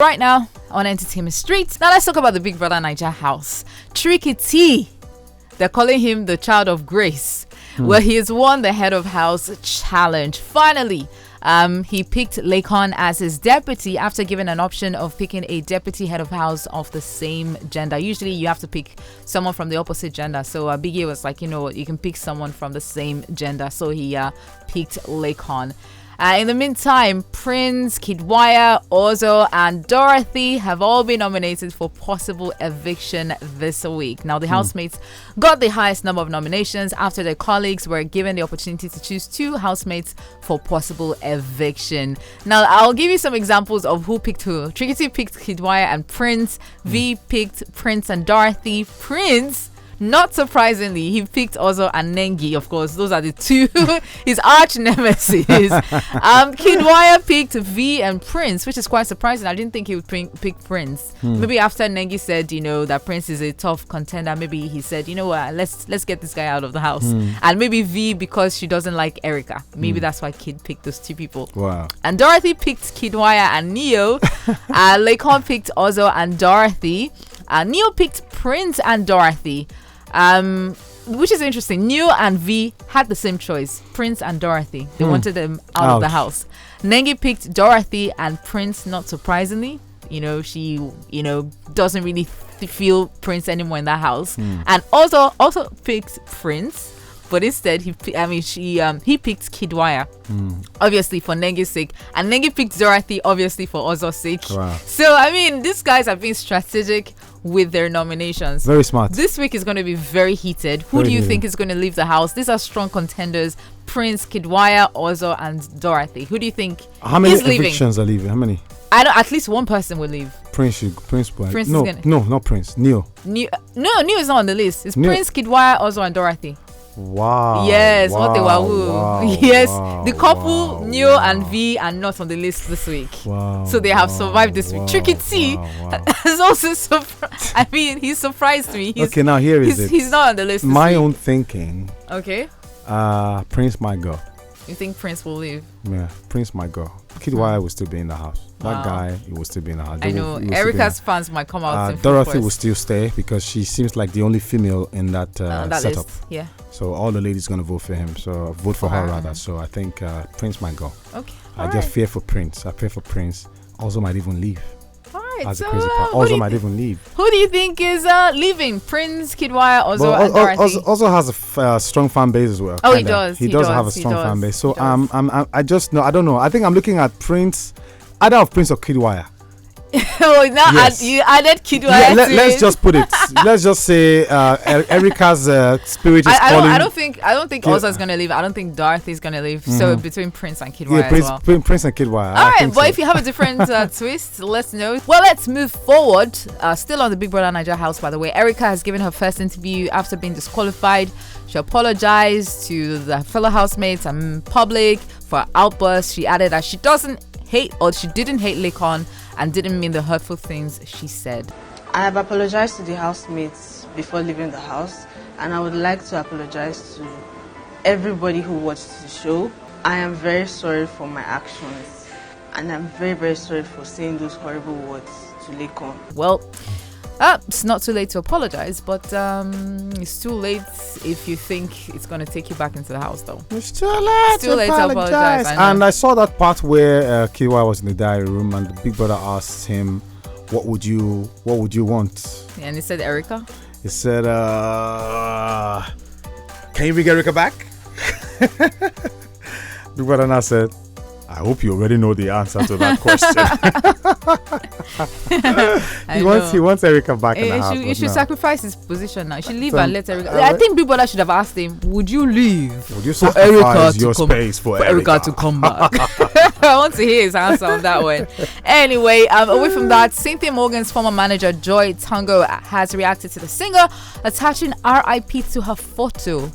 Right now on Entertainment Street, now let's talk about the Big Brother Naija house. Tricky T, they're calling him the child of grace. Well, he has won the head of house challenge. Finally, he picked Lakon as his deputy after given an option of picking a deputy head of house of the same gender. Usually you have to pick someone from the opposite gender. So Biggie was like, you know what, you can pick someone from the same gender. So he picked Lakon. In the meantime, Prince, Kiddwaya, Ozo, and Dorathy have all been nominated for possible eviction this week. Now, the housemates got the highest number of nominations after their colleagues were given the opportunity to choose 2 housemates for possible eviction. Now, I'll give you some examples of who picked who. Tricky T picked Kiddwaya and Prince. V picked Prince and Dorathy. Prince, not surprisingly, he picked Ozo and Nengi. Of course, those are the 2 his arch nemesis. Kiddwaya picked V and Prince, which is quite surprising. I didn't think he would pick Prince. Maybe after Nengi said, you know, that Prince is a tough contender, maybe he said, you know what, let's get this guy out of the house. And maybe V because she doesn't like Erica. Maybe that's why Kid picked those 2 people. Wow. And Dorathy picked Kiddwaya and Neo. Lakon picked Ozo and Dorathy. Neo picked Prince and Dorathy. Which is interesting. Neo and V had the same choice, Prince and Dorathy. They wanted them out of the house. Nengi picked Dorathy and Prince, not surprisingly. You know, she, doesn't really feel Prince anymore in that house. And also picked Prince, but instead he picked Kiddwaya, obviously for Nengi's sake, and Nengi picked Dorathy, obviously for Ozo's sake. Wow. So I mean, these guys have been strategic with their nominations. Very smart. This week is going to be very heated. Who do you think is going to leave the house? These are strong contenders: Prince, Kiddwaya, Ozo, and Dorathy. Who do you think How many is leaving? evictions are leaving? How many? I know at least one person will leave. Prince. No, not Prince. Neo Neo is not on the list. It's Neo. Prince, Kiddwaya, Ozo, and Dorathy. Wow. Yes, what they were. Wow, Yes, wow, the couple, wow, Neo and V, are not on the list this week. Wow, So they have survived this week. Tricky T has also surprised. I mean, he surprised me. Okay, now here is it. He's not on the list this My week. own thinking. Okay. Prince might go. You think Prince will leave? Yeah, Prince might go. Kiddwaya will still be in the house. That guy, he will still be in the house. I know. Erica's fans might come out. Dorathy will still stay because she seems like the only female in that setup. List. Yeah. So all the ladies gonna vote for him. So vote for her rather. So I think Prince might go. Okay. I just fear for Prince. I fear for Prince. Also might even leave. All right. As So a crazy part. Also might even leave. Who do you think is leaving? Prince, Kiddwaya, Ozo, and Dorathy? Also has a strong fan base as well. Oh, kinda. he does. He does have a strong fan base. So I just know. I don't know. I think I'm looking at Prince, either of Prince or Kiddwaya. Oh, now Yes. you added Kiddwaya. Let's just put it. Let's just say Erica's spirit is calling. I don't think Ozo is gonna leave. I don't think Dorathy is gonna leave. So between Prince and Kiddwaya as well. Prince and Kiddwaya. All right, but if you have a different twist, let's know. Well, let's move forward. Still on the Big Brother Naija house, by the way. Erica has given her first interview after being disqualified. She apologized to the fellow housemates and public for her outburst. She added that she didn't hate Lakon and didn't mean the hurtful things she said. I have apologized to the housemates before leaving the house, and I would like to apologize to everybody who watched the show. I am very sorry for my actions, and I'm very, very sorry for saying those horrible words to Lakon. Well, it's not too late to apologize, but it's too late if you think it's going to take you back into the house, though. It's too late to apologize. And I saw that part where Kiddwaya was in the diary room and the Big Brother asked him, what would you want? And he said Erica. He said, can you bring Erica back? Big Brother now said, I hope you already know the answer to that question. He wants Erica back in the house. You should sacrifice his position now. You should leave and let Erica. I think Big Brother should have asked him, would you leave? Would you sacrifice your space for Erica to come back? I want to hear his answer on that one. Anyway, away from that, Cynthia Morgan's former manager Joy Tango has reacted to the singer attaching RIP to her photo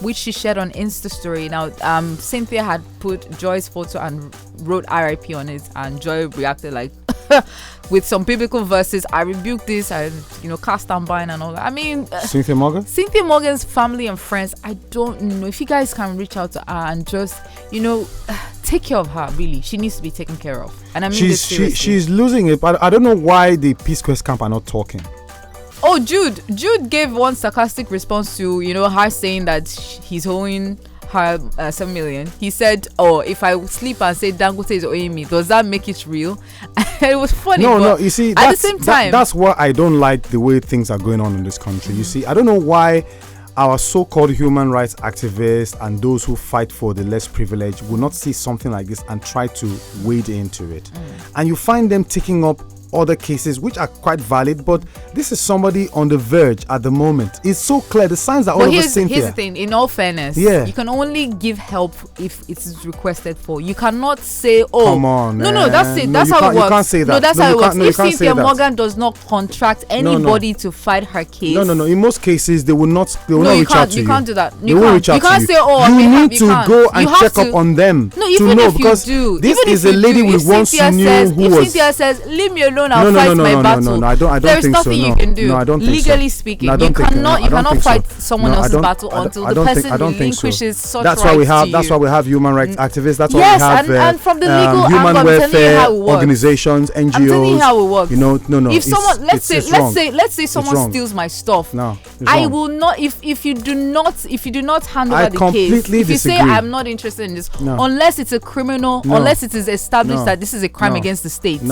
which she shared on Insta story. Now, Cynthia had put Joy's photo and wrote RIP on it, and Joy reacted like with some biblical verses. I rebuke this, I cast down buying and all that. I mean, Cynthia Morgan's family and friends, I don't know if you guys can reach out to her and just take care of her. Really, she needs to be taken care of. And I mean, she's losing it, but I don't know why the Peace Quest camp are not talking. Oh, Jude gave one sarcastic response to her saying that he's owing her 7 million. He said, "Oh, if I sleep and say Dangote is owing me, does that make it real?" It was funny. No. You see, at the same time, that's what I don't like, the way things are going on in this country. You see, I don't know why our so-called human rights activists and those who fight for the less privileged will not see something like this and try to wade into it. And you find them taking up other cases which are quite valid, but this is somebody on the verge at the moment. It's so clear, the signs are all over Cynthia. Here's the thing, in all fairness, you can only give help if it is requested for. You cannot say, oh, come on, no, that's it. That's how it works. You can't say that. No, that's how it works. If Cynthia Morgan does not contract anybody to fight her case, no. In most cases, they will not reach out to you. You can't do that. You can't say, oh, you need to go and check up on them. No, even if you do, this is a lady we once knew who was. If Cynthia says, leave me alone, I'll fight my battle. No, I don't There's think so. nothing you can do. No, I don't think so. Legally speaking, you cannot fight someone else's battle until the person relinquishes such rights to you. That's why we have human rights activists. That's why we have and from the legal human angle, welfare organizations, NGOs. I'm telling you how it works. No. If someone, let's say someone steals my stuff, I will not. If you do not hand over the case, if you say I'm not interested in this, unless it's a criminal, unless it is established that this is a crime against the state,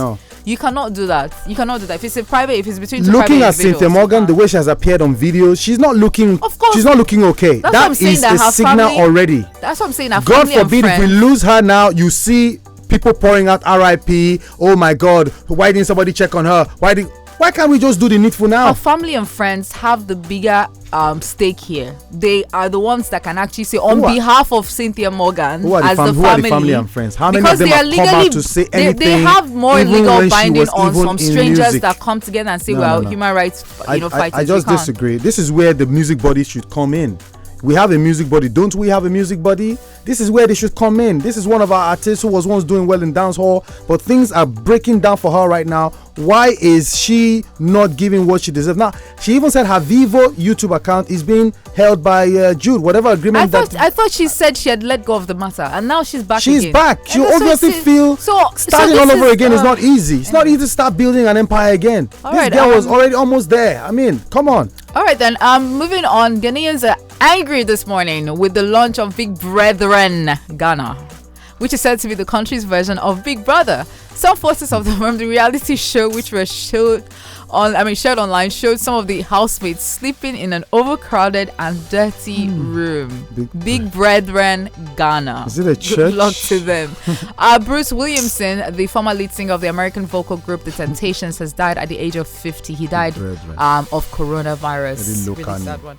you cannot do that. If it's a private, if it's between two looking at Cynthia Morgan, the way she has appeared on videos, she's not looking. Of course, she's not looking okay. That is a signal already. That's what I'm saying. God forbid if we lose her now. You see people pouring out RIP. Oh my God! Why didn't somebody check on her? Why can't we just do the needful now? Our family and friends have the bigger stake here. They are the ones that can actually say on behalf of Cynthia Morgan who are the family. Who are the family and friends? How many of them have come out to say anything? They have more legal binding on some strangers that come together and say, human rights fighters. I just disagree. This is where the music body should come in. We have a music body. Don't we have a music body? This is where they should come in. This is one of our artists who was once doing well in dancehall, but things are breaking down for her right now. Why is she not giving what she deserves? Now, she even said her Vivo YouTube account is being held by Jude. Whatever agreement I thought she said she had let go of the matter, and now she's back again. She's back. She obviously feels starting all over again is not easy. It's not easy to start building an empire again. This girl was already almost there. I mean, come on. All right then. Moving on. Ghanaians are angry this morning with the launch of Big Brethren Ghana, which is said to be the country's version of Big Brother. Some photos from the reality show, which were shared online, showed some of the housemates sleeping in an overcrowded and dirty room. Big Brethren Ghana. Is it a church? Good luck to them. Bruce Williamson, the former lead singer of the American vocal group The Temptations, has died at the age of 50. He died of coronavirus. Really sad one.